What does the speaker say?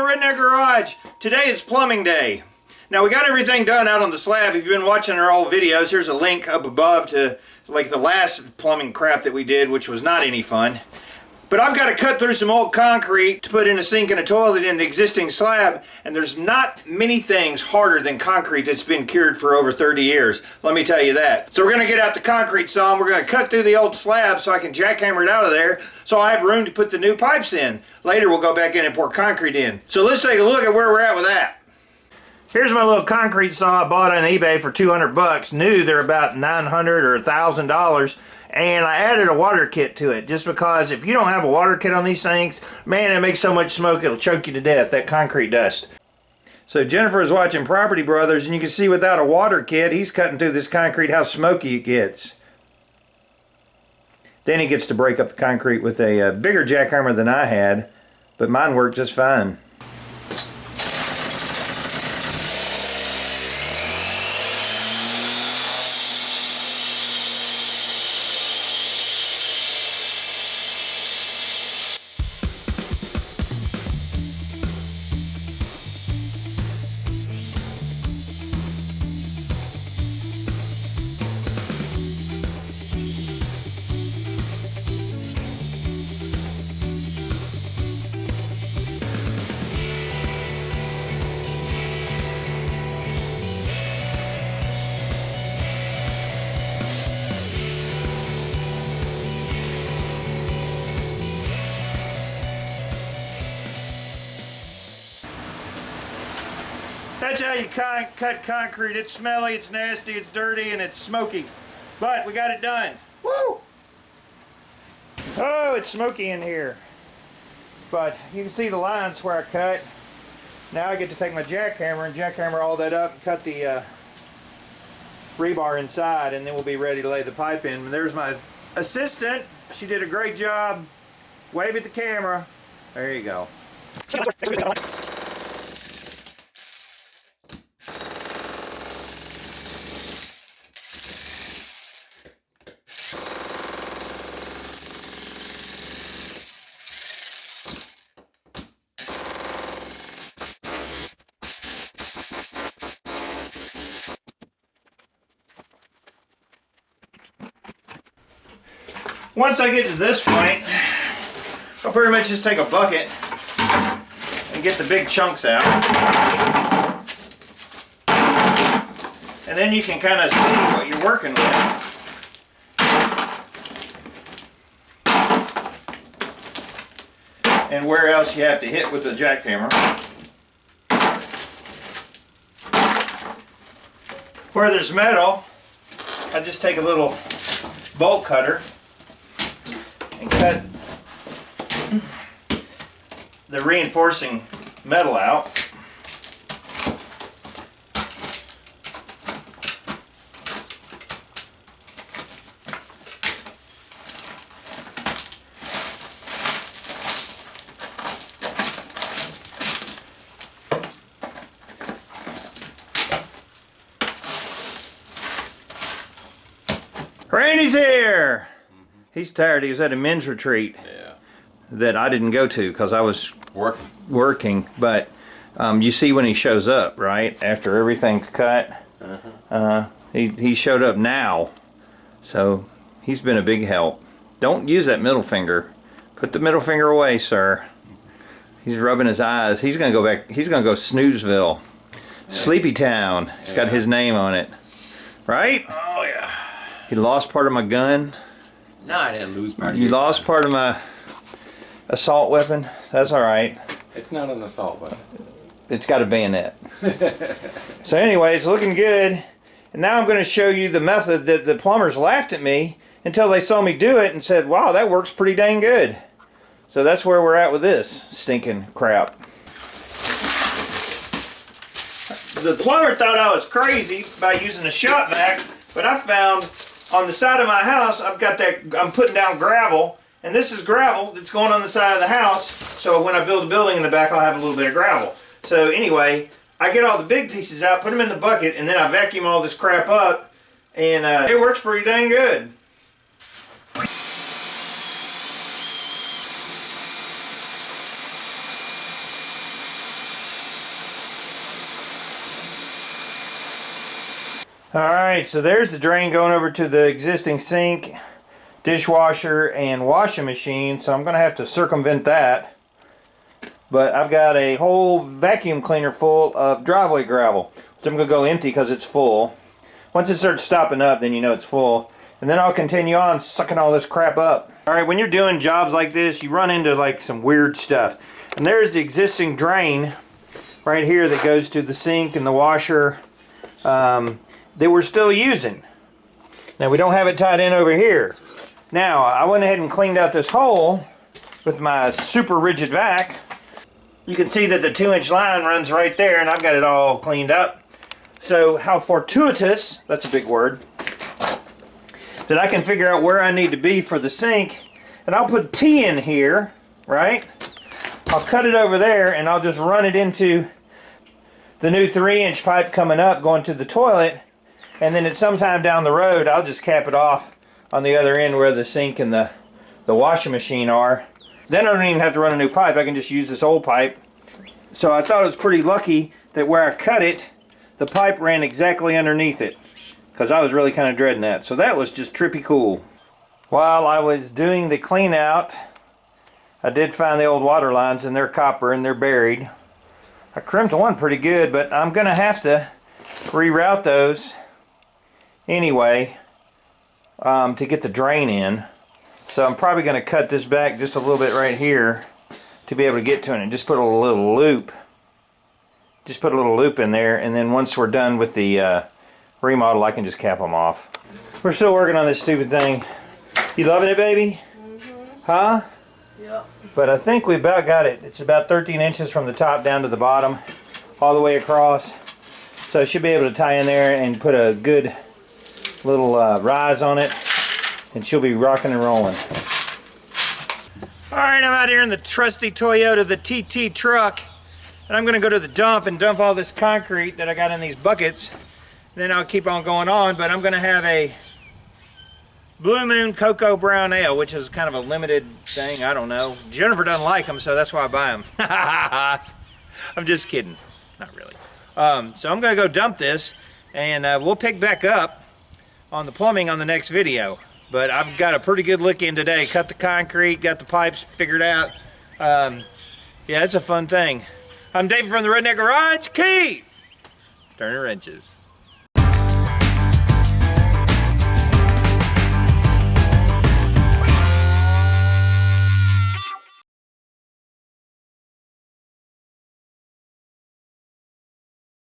the Redneck Garage. Today is plumbing day. Now we got everything done out on the slab. If you've been watching our old videos, here's a link up above to like the last plumbing crap that we did, which was not any fun. But I've got to cut through some old concrete to put in a sink and a toilet in the existing slab, and there's not many things harder than concrete that's been cured for over 30 years. Let me tell you that. So we're going to get out the concrete saw and we're going to cut through the old slab so I can jackhammer it out of there so I have room to put the new pipes in. Later we'll go back in and pour concrete in. So let's take a look at where we're at with that. Here's my little concrete saw I bought on eBay for 200 bucks. New, they're about $900 or $1,000. And I added a water kit to it just because if you don't have a water kit on these things, man, it makes so much smoke it'll choke you to death, that concrete dust. So Jennifer is watching Property Brothers, and you can see without a water kit, he's cutting through this concrete how smoky it gets. Then he gets to break up the concrete with a bigger jackhammer than I had, but mine worked just fine. That's how you cut concrete. It's smelly, it's nasty, it's dirty, and it's smoky. But we got it done. Woo! Oh, it's smoky in here. But you can see the lines where I cut. Now I get to take my jackhammer and jackhammer all that up and cut the rebar inside, and then we'll be ready to lay the pipe in. And there's my assistant. She did a great job. Wave at the camera. There you go. Once I get to this point, I'll pretty much just take a bucket and get the big chunks out. And then you can kind of see what you're working with. And where else you have to hit with the jackhammer. Where there's metal, I just take a little bolt cutter and cut the reinforcing metal out. Randy's here! He's tired. He was at a men's retreat that I didn't go to because I was working. But you see when he shows up, right? After everything's cut. He showed up now. So he's been a big help. Don't use that middle finger. Put the middle finger away, sir. He's rubbing his eyes. He's going to go back. He's going to go Snoozeville. Sleepy Town. It's got his name on it. Right? Oh, yeah. He lost part of my gun. No, I didn't lose part of You lost part of my assault weapon. That's all right. It's not an assault weapon. It's got a bayonet. So anyway, it's looking good. And now I'm going to show you the method that the plumbers laughed at me until they saw me do it and said, wow, that works pretty dang good. So that's where we're at with this stinking crap. The plumber thought I was crazy by using a shop vac, but I found on the side of my house, I'm putting down gravel, and this is gravel that's going on the side of the house, so when I build a building in the back, I'll have a little bit of gravel. So anyway, I get all the big pieces out, put them in the bucket, and then I vacuum all this crap up, and it works pretty dang good. Alright, so there's the drain going over to the existing sink, dishwasher, and washing machine. So I'm going to have to circumvent that. But I've got a whole vacuum cleaner full of driveway gravel, which I'm going to go empty because it's full. Once it starts stopping up, then you know it's full. And then I'll continue on sucking all this crap up. Alright, when you're doing jobs like this, you run into like some weird stuff. And there's the existing drain right here that goes to the sink and the washer that we're still using. Now we don't have it tied in over here. Now I went ahead and cleaned out this hole with my super rigid vac. You can see that the 2-inch line runs right there, and I've got it all cleaned up. So how fortuitous, that's a big word, that I can figure out where I need to be for the sink. And I'll put T in here, right? I'll cut it over there, and I'll just run it into the new 3-inch pipe coming up, going to the toilet. And then at some time down the road, I'll just cap it off on the other end where the sink and the washing machine are. Then I don't even have to run a new pipe. I can just use this old pipe. So I thought it was pretty lucky that where I cut it, the pipe ran exactly underneath it, because I was really kind of dreading that. So that was just trippy cool. While I was doing the clean out, I did find the old water lines, and they're copper and they're buried. I crimped one pretty good, but I'm going to have to reroute those anyway to get the drain in. So I'm probably going to cut this back just a little bit right here to be able to get to it, and just put a little loop. Just put a little loop in there, and then once we're done with the remodel, I can just cap them off. We're still working on this stupid thing. You loving it, baby? Mm-hmm. Huh? Yep. But I think we about got it. It's about 13 inches from the top down to the bottom, all the way across. So I should be able to tie in there and put a good little rise on it, and she'll be rocking and rolling. Alright, I'm out here in the trusty Toyota, the TT truck, and I'm going to go to the dump and dump all this concrete that I got in these buckets. Then I'll keep on going on, but I'm going to have a Blue Moon Cocoa Brown Ale, which is kind of a limited thing. I don't know. Jennifer doesn't like them, so that's why I buy them. I'm just kidding. Not really. So I'm going to go dump this, and we'll pick back up on the plumbing on the next video. But I've got a pretty good look in today. Cut the concrete, got the pipes figured out. Yeah, it's a fun thing. I'm David from the Redneck Garage. Keep turning wrenches.